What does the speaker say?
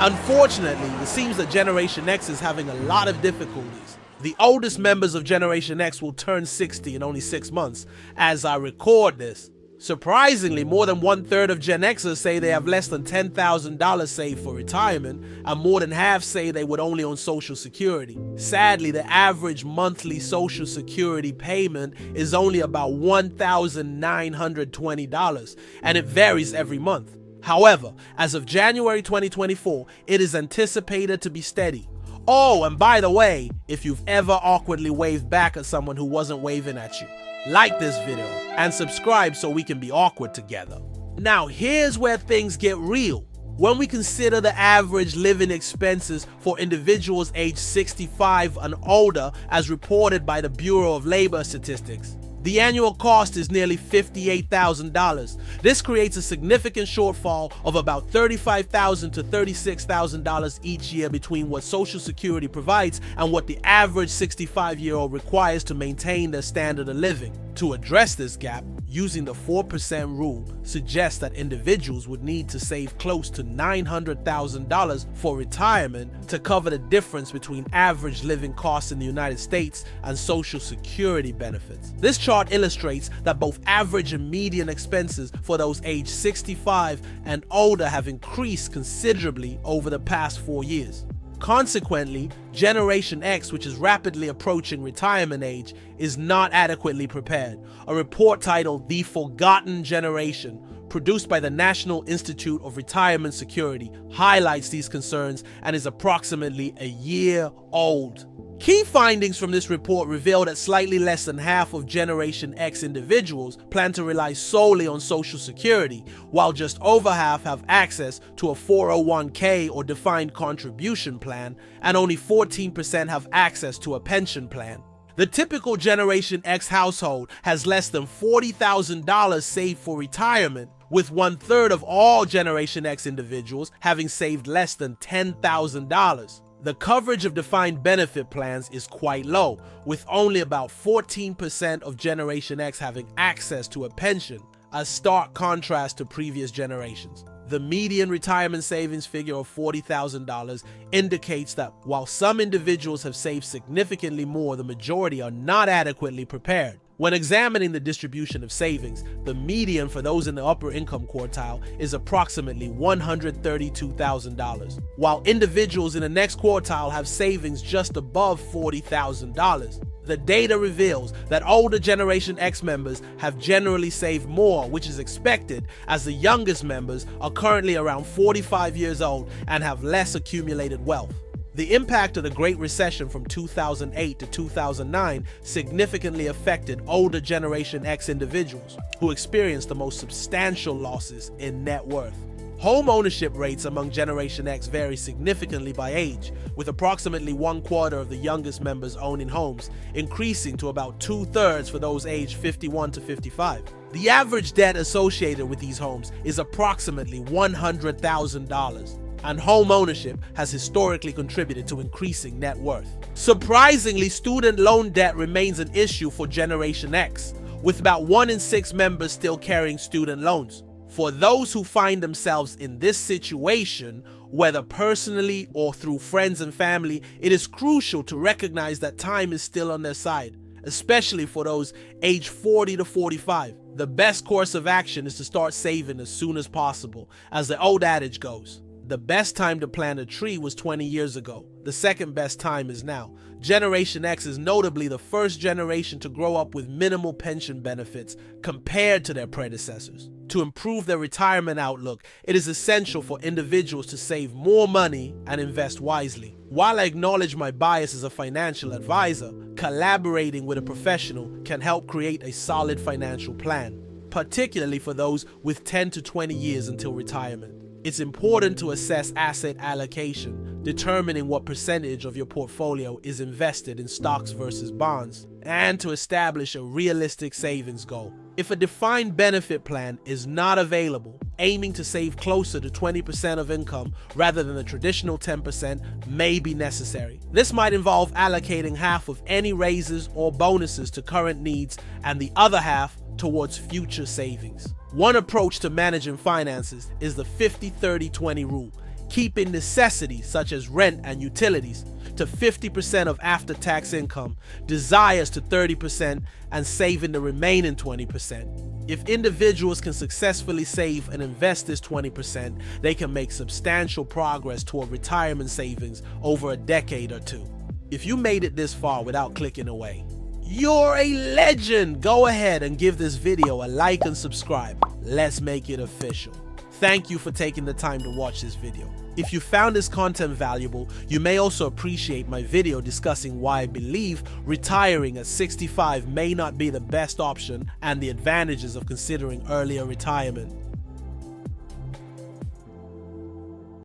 Unfortunately, it seems that Generation X is having a lot of difficulties. The oldest members of Generation X will turn 60 in only 6 months as I record this. Surprisingly, more than 1/3 of Gen Xers say they have less than $10,000 saved for retirement, and more than half say they would only own Social Security. Sadly, the average monthly Social Security payment is only about $1,920, and it varies every month. However, as of January 2024, it is anticipated to be steady. Oh, and by the way, if you've ever awkwardly waved back at someone who wasn't waving at you, like this video and subscribe so we can be awkward together. Now, here's where things get real. When we consider the average living expenses for individuals aged 65 and older as reported by the Bureau of Labor Statistics, the annual cost is nearly $58,000. This creates a significant shortfall of about $35,000 to $36,000 each year between what Social Security provides and what the average 65-year-old requires to maintain their standard of living. To address this gap, using the 4% rule suggests that individuals would need to save close to $900,000 for retirement to cover the difference between average living costs in the United States and Social Security benefits. This chart illustrates that both average and median expenses for those aged 65 and older have increased considerably over the past 4 years. Consequently, Generation X, which is rapidly approaching retirement age, is not adequately prepared. A report titled "The Forgotten Generation," produced by the National Institute of Retirement Security, highlights these concerns and is approximately a year old. Key findings from this report reveal that slightly less than half of Generation X individuals plan to rely solely on Social Security, while just over half have access to a 401k or defined contribution plan, and only 14% have access to a pension plan. The typical Generation X household has less than $40,000 saved for retirement, with 1/3 of all Generation X individuals having saved less than $10,000. The coverage of defined benefit plans is quite low, with only about 14% of Generation X having access to a pension, a stark contrast to previous generations. The median retirement savings figure of $40,000 indicates that while some individuals have saved significantly more, the majority are not adequately prepared. When examining the distribution of savings, the median for those in the upper income quartile is approximately $132,000, while individuals in the next quartile have savings just above $40,000. The data reveals that older Generation X members have generally saved more, which is expected as the youngest members are currently around 45 years old and have less accumulated wealth. The impact of the Great Recession from 2008 to 2009 significantly affected older Generation X individuals, who experienced the most substantial losses in net worth. Home ownership rates among Generation X vary significantly by age, with approximately 1/4 of the youngest members owning homes, increasing to about 2/3 for those aged 51 to 55. The average debt associated with these homes is approximately $100,000. And home ownership has historically contributed to increasing net worth. Surprisingly, student loan debt remains an issue for Generation X, with about 1 in 6 members still carrying student loans. For those who find themselves in this situation, whether personally or through friends and family, it is crucial to recognize that time is still on their side, especially for those aged 40 to 45. The best course of action is to start saving as soon as possible, as the old adage goes. The best time to plant a tree was 20 years ago. The second best time is now. Generation X is notably the first generation to grow up with minimal pension benefits compared to their predecessors. To improve their retirement outlook, it is essential for individuals to save more money and invest wisely. While I acknowledge my bias as a financial advisor, collaborating with a professional can help create a solid financial plan, particularly for those with 10 to 20 years until retirement. It's important to assess asset allocation, determining what percentage of your portfolio is invested in stocks versus bonds, and to establish a realistic savings goal. If a defined benefit plan is not available, aiming to save closer to 20% of income rather than the traditional 10% may be necessary. This might involve allocating half of any raises or bonuses to current needs and the other half towards future savings. One approach to managing finances is the 50-30-20 rule. keeping necessities such as rent and utilities to 50% of after-tax income, desires to 30%, and saving the remaining 20%. If individuals can successfully save and invest this 20%, they can make substantial progress toward retirement savings over a decade or two. If you made it this far without clicking away, you're a legend! Go ahead and give this video a like and subscribe. Let's make it official. Thank you for taking the time to watch this video. If you found this content valuable, you may also appreciate my video discussing why I believe retiring at 65 may not be the best option and the advantages of considering earlier retirement.